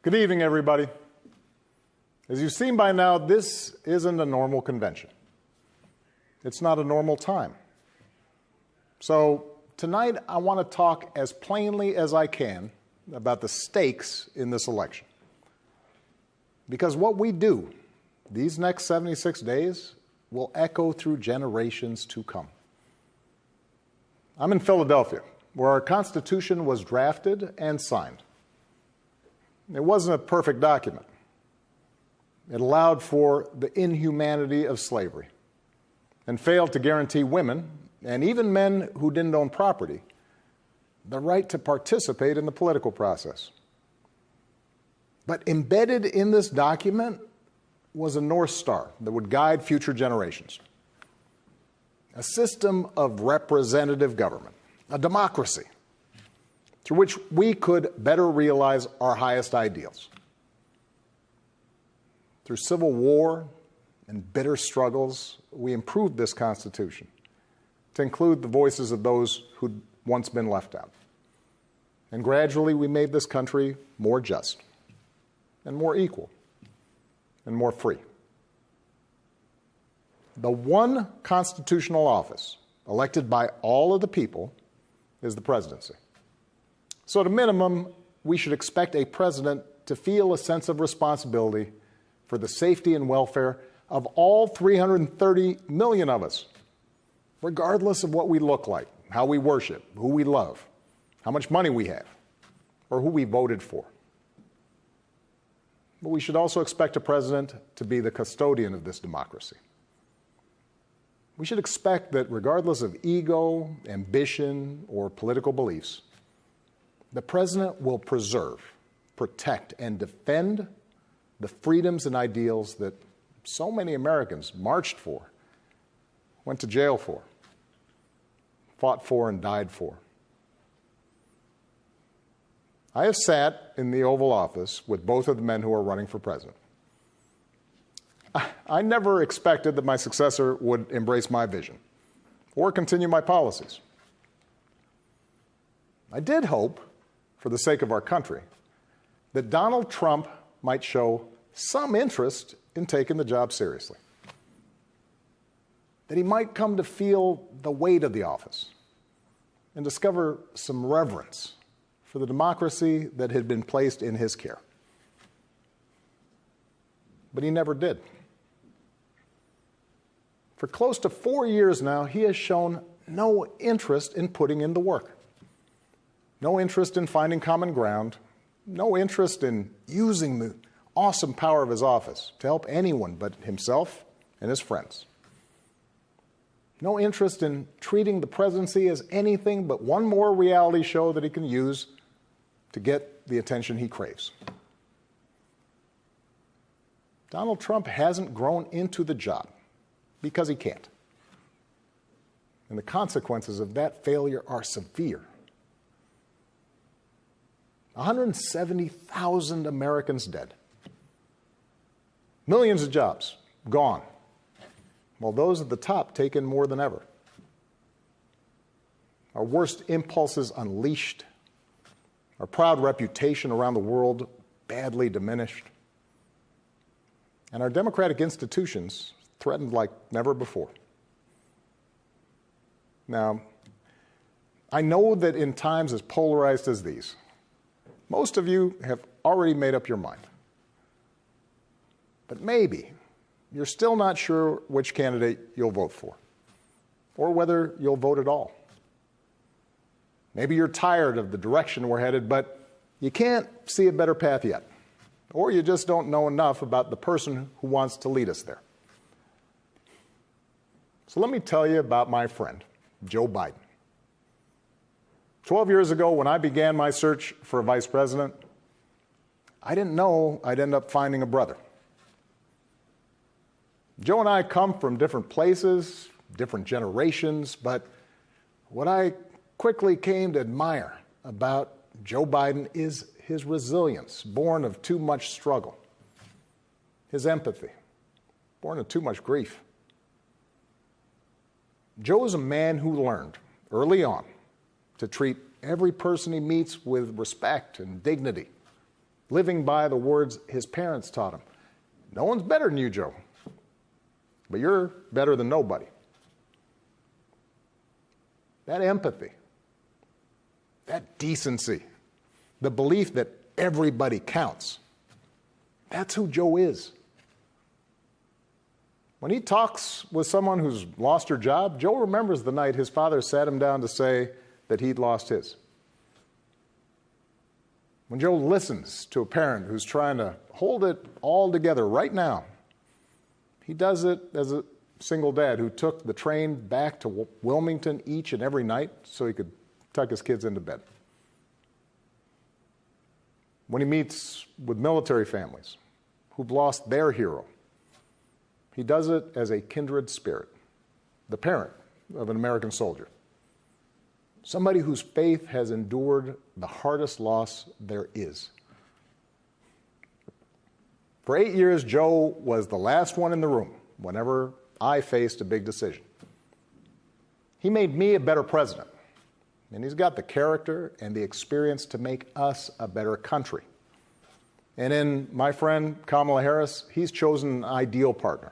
Good evening, everybody. As you've seen by now, this isn't a normal convention. It's not a normal time. So tonight, I want to talk as plainly as I can about the stakes in this election. Because what we do these next 76 days will echo through generations to come. I'm in Philadelphia, where our Constitution was drafted and signed. It wasn't a perfect document. It allowed for the inhumanity of slavery and failed to guarantee women, and even men who didn't own property, the right to participate in the political process. But embedded in this document was a North Star that would guide future generations. A system of representative government, a democracy, through which we could better realize our highest ideals. Through civil war and bitter struggles, we improved this Constitution to include the voices of those who'd once been left out. And gradually, we made this country more just and more equal and more free. The one constitutional office elected by all of the people is the presidency. So at a minimum, we should expect a president to feel a sense of responsibility for the safety and welfare of all 330 million of us, regardless of what we look like, how we worship, who we love, how much money we have, or who we voted for. But we should also expect a president to be the custodian of this democracy. We should expect that regardless of ego, ambition, or political beliefs, the president will preserve, protect, and defend the freedoms and ideals that so many Americans marched for, went to jail for, fought for, and died for. I have sat in the Oval Office with both of the men who are running for president. I never expected that my successor would embrace my vision or continue my policies. I did hope, for the sake of our country, that Donald Trump might show some interest in taking the job seriously. That he might come to feel the weight of the office and discover some reverence for the democracy that had been placed in his care. But he never did. For close to 4 years now, he has shown no interest in putting in the work. No interest in finding common ground, no interest in using the awesome power of his office to help anyone but himself and his friends. No interest in treating the presidency as anything but one more reality show that he can use to get the attention he craves. Donald Trump hasn't grown into the job because he can't. And the consequences of that failure are severe. 170,000 Americans dead. Millions of jobs gone, while those at the top take in more than ever. Our worst impulses unleashed, our proud reputation around the world badly diminished, and our democratic institutions threatened like never before. Now, I know that in times as polarized as these, most of you have already made up your mind. But maybe you're still not sure which candidate you'll vote for, or whether you'll vote at all. Maybe you're tired of the direction we're headed, but you can't see a better path yet, or you just don't know enough about the person who wants to lead us there. So let me tell you about my friend, Joe Biden. 12 years ago, when I began my search for a vice president, I didn't know I'd end up finding a brother. Joe and I come from different places, different generations, but what I quickly came to admire about Joe Biden is his resilience, born of too much struggle, his empathy, born of too much grief. Joe is a man who learned early on to treat every person he meets with respect and dignity, living by the words his parents taught him. No one's better than you, Joe, but you're better than nobody. That empathy, that decency, the belief that everybody counts, that's who Joe is. When he talks with someone who's lost her job, Joe remembers the night his father sat him down to say that he'd lost his. When Joe listens to a parent who's trying to hold it all together right now, he does it as a single dad who took the train back to Wilmington each and every night so he could tuck his kids into bed. When he meets with military families who've lost their hero, he does it as a kindred spirit, the parent of an American soldier, somebody whose faith has endured the hardest loss there is. For 8 years, Joe was the last one in the room whenever I faced a big decision. He made me a better president, and he's got the character and the experience to make us a better country. And in my friend Kamala Harris, he's chosen an ideal partner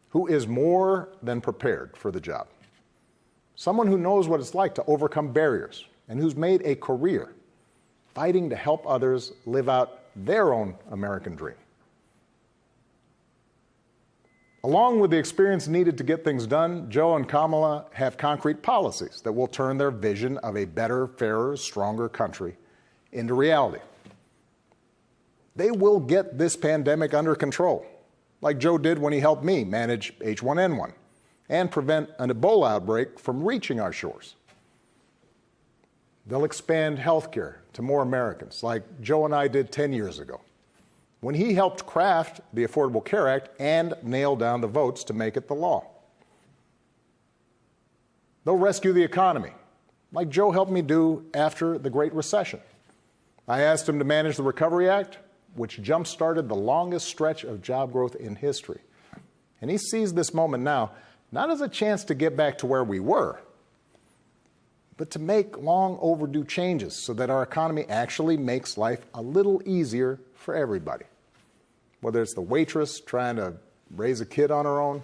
who is more than prepared for the job. Someone who knows what it's like to overcome barriers and who's made a career fighting to help others live out their own American dream. Along with the experience needed to get things done, Joe and Kamala have concrete policies that will turn their vision of a better, fairer, stronger country into reality. They will get this pandemic under control, like Joe did when he helped me manage H1N1 and prevent an Ebola outbreak from reaching our shores. They'll expand health care to more Americans, like Joe and I did 10 years ago, when he helped craft the Affordable Care Act and nail down the votes to make it the law. They'll rescue the economy, like Joe helped me do after the Great Recession. I asked him to manage the Recovery Act, which jump-started the longest stretch of job growth in history. And he sees this moment now not as a chance to get back to where we were, but to make long overdue changes so that our economy actually makes life a little easier for everybody. Whether it's the waitress trying to raise a kid on her own,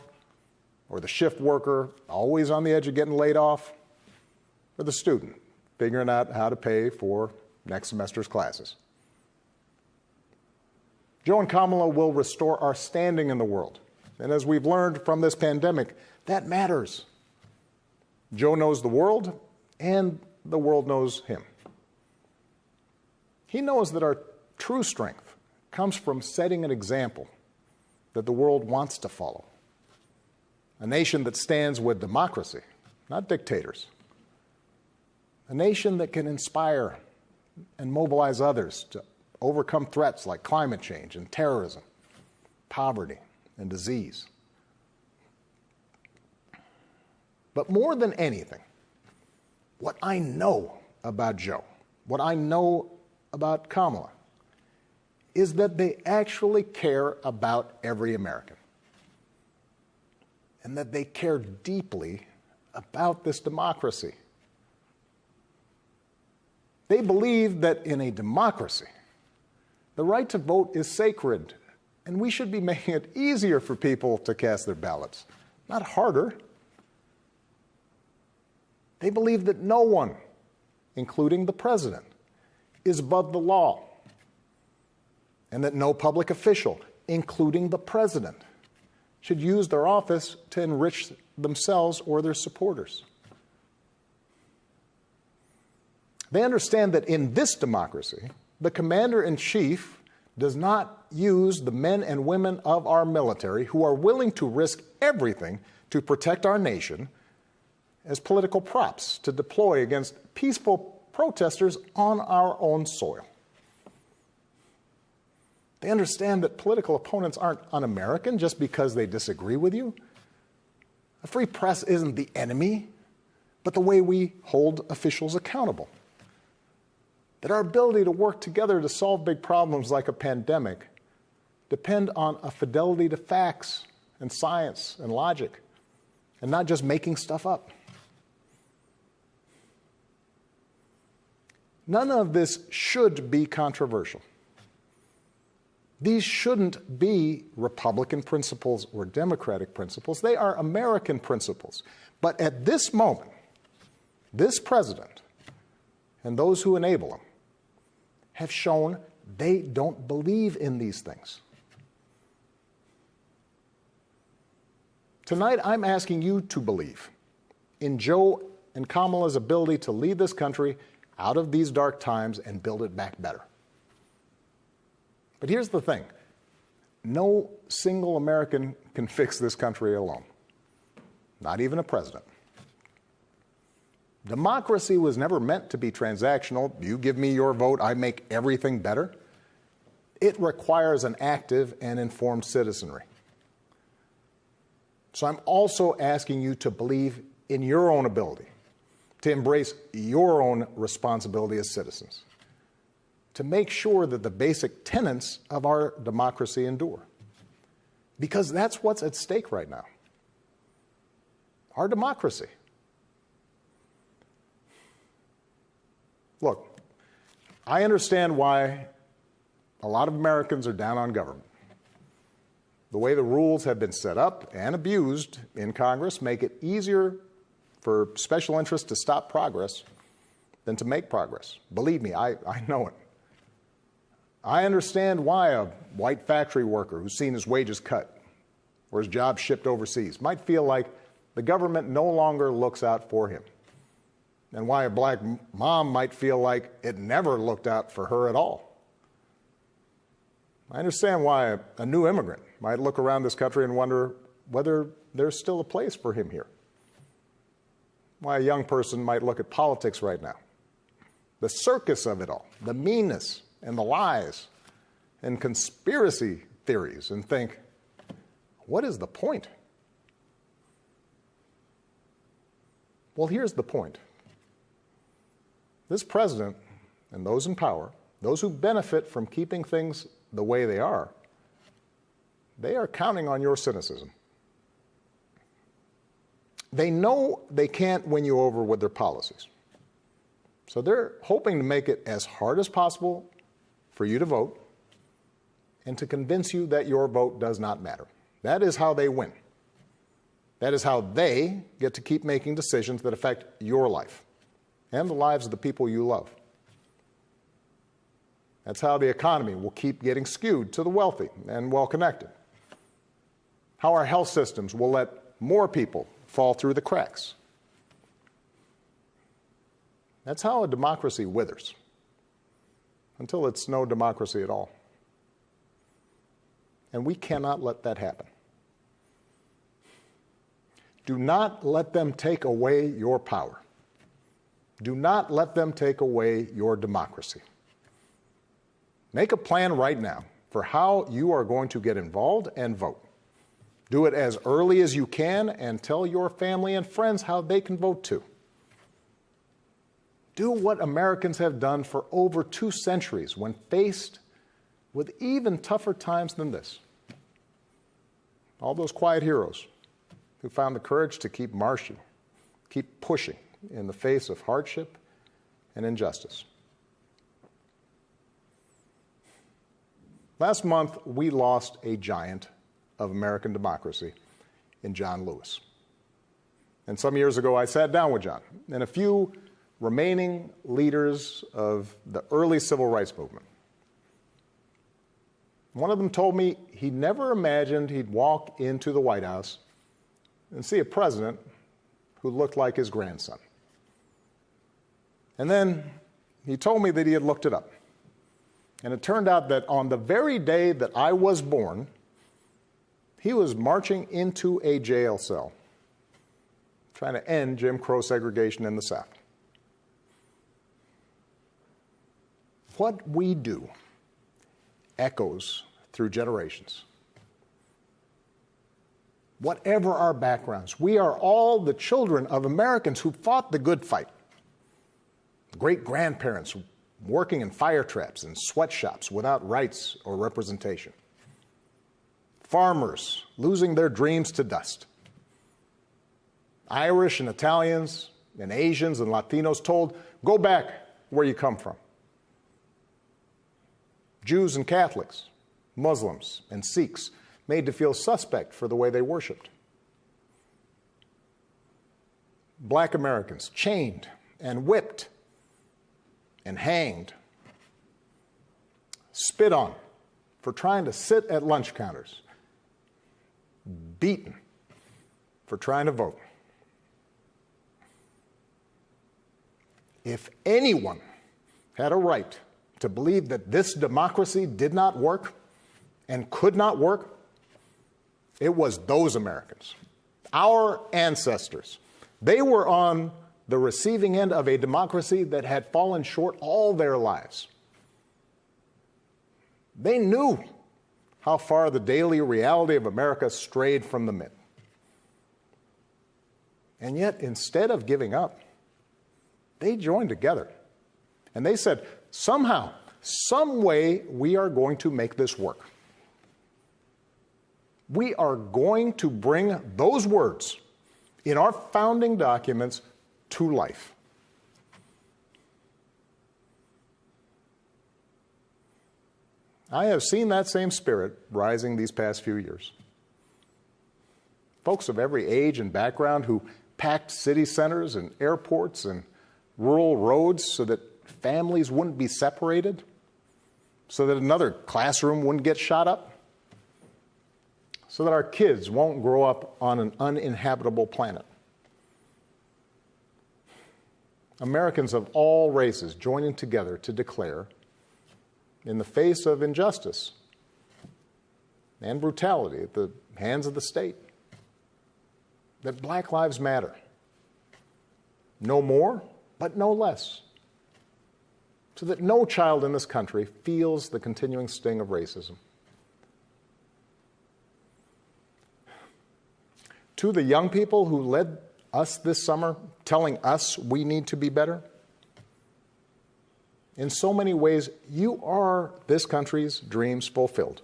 or the shift worker always on the edge of getting laid off, or the student figuring out how to pay for next semester's classes. Joe and Kamala will restore our standing in the world. And as we've learned from this pandemic, that matters. Joe knows the world, and the world knows him. He knows that our true strength comes from setting an example that the world wants to follow. A nation that stands with democracy, not dictators. A nation that can inspire and mobilize others to overcome threats like climate change and terrorism, poverty and disease. But more than anything, what I know about Joe, what I know about Kamala, is that they actually care about every American, and that they care deeply about this democracy. They believe that in a democracy, the right to vote is sacred, and we should be making it easier for people to cast their ballots, not harder. They believe that no one, including the president, is above the law, and that no public official, including the president, should use their office to enrich themselves or their supporters. They understand that in this democracy, the commander-in-chief does not use the men and women of our military who are willing to risk everything to protect our nation as political props to deploy against peaceful protesters on our own soil. They understand that political opponents aren't un-American just because they disagree with you. A free press isn't the enemy, but the way we hold officials accountable. That our ability to work together to solve big problems like a pandemic depend on a fidelity to facts and science and logic, and not just making stuff up. None of this should be controversial. These shouldn't be Republican principles or Democratic principles. They are American principles. But at this moment, this president and those who enable him have shown they don't believe in these things. Tonight, I'm asking you to believe in Joe and Kamala's ability to lead this country out of these dark times and build it back better. But here's the thing. No single American can fix this country alone. Not even a president. Democracy was never meant to be transactional. You give me your vote, I make everything better. It requires an active and informed citizenry. So I'm also asking you to believe in your own ability, to embrace your own responsibility as citizens, to make sure that the basic tenets of our democracy endure. Because that's what's at stake right now. Our democracy. Look, I understand why a lot of Americans are down on government. The way the rules have been set up and abused in Congress make it easier for special interests to stop progress than to make progress. Believe me, I know it. I understand why a white factory worker who's seen his wages cut or his job shipped overseas might feel like the government no longer looks out for him, and why a black mom might feel like it never looked out for her at all. I understand why a new immigrant might look around this country and wonder whether there's still a place for him here. Why a young person might look at politics right now, the circus of it all, the meanness and the lies and conspiracy theories, and think, what is the point? Well, here's the point. This president and those in power, those who benefit from keeping things the way they are counting on your cynicism. They know they can't win you over with their policies. So they're hoping to make it as hard as possible for you to vote and to convince you that your vote does not matter. That is how they win. That is how they get to keep making decisions that affect your life and the lives of the people you love. That's how the economy will keep getting skewed to the wealthy and well-connected. How our health systems will let more people fall through the cracks. That's how a democracy withers, until it's no democracy at all. And we cannot let that happen. Do not let them take away your power. Do not let them take away your democracy. Make a plan right now for how you are going to get involved and vote. Do it as early as you can and tell your family and friends how they can vote too. Do what Americans have done for over 2 centuries when faced with even tougher times than this. All those quiet heroes who found the courage to keep marching, keep pushing in the face of hardship and injustice. Last month, we lost a giant of American democracy in John Lewis. And some years ago, I sat down with John and a few remaining leaders of the early civil rights movement. One of them told me he never imagined he'd walk into the White House and see a president who looked like his grandson. And then he told me that he had looked it up. And it turned out that on the very day that I was born, he was marching into a jail cell, trying to end Jim Crow segregation in the South. What we do echoes through generations. Whatever our backgrounds, we are all the children of Americans who fought the good fight. Great-grandparents working in fire traps and sweatshops without rights or representation. Farmers losing their dreams to dust. Irish and Italians and Asians and Latinos told, go back where you come from. Jews and Catholics Muslims, and Sikhs made to feel suspect for the way they worshiped. Black Americans chained and whipped and hanged, spit on for trying to sit at lunch counters, beaten for trying to vote. If anyone had a right to believe that this democracy did not work and could not work, it was those Americans, our ancestors. They were on the receiving end of a democracy that had fallen short all their lives. They knew how far the daily reality of America strayed from the myth. And yet, instead of giving up, they joined together. And they said, somehow, some way, we are going to make this work. We are going to bring those words in our founding documents to life. I have seen that same spirit rising these past few years. Folks of every age and background who packed city centers and airports and rural roads so that families wouldn't be separated, so that another classroom wouldn't get shot up, so that our kids won't grow up on an uninhabitable planet. Americans of all races joining together to declare, in the face of injustice and brutality at the hands of the state, that Black lives matter. No more, but no less. So that no child in this country feels the continuing sting of racism. To the young people who led us this summer, telling us we need to be better, in so many ways, you are this country's dreams fulfilled.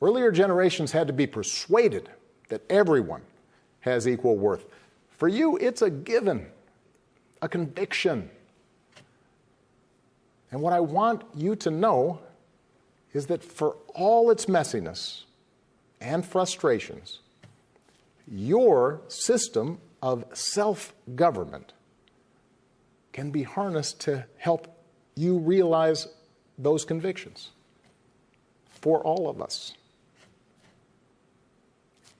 Earlier generations had to be persuaded that everyone has equal worth. For you, it's a given, a conviction. And what I want you to know is that for all its messiness and frustrations, your system of self-government can be harnessed to help you realize those convictions for all of us.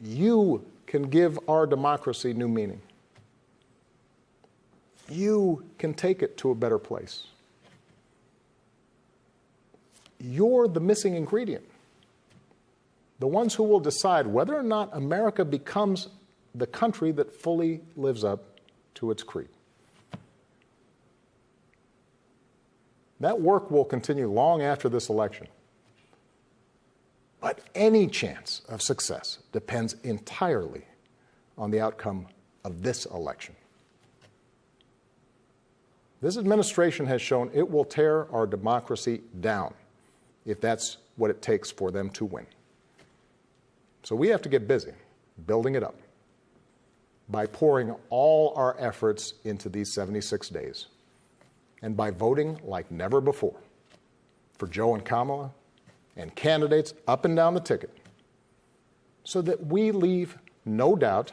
You can give our democracy new meaning. You can take it to a better place. You're the missing ingredient. The ones who will decide whether or not America becomes the country that fully lives up to its creed. That work will continue long after this election. But any chance of success depends entirely on the outcome of this election. This administration has shown it will tear our democracy down if that's what it takes for them to win. So we have to get busy building it up by pouring all our efforts into these 76 days and by voting like never before for Joe and Kamala and candidates up and down the ticket so that we leave no doubt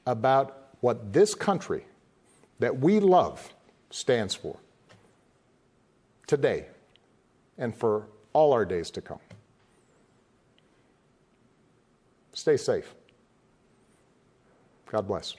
about what this country that we love stands for today and for all our days to come. Stay safe. God bless.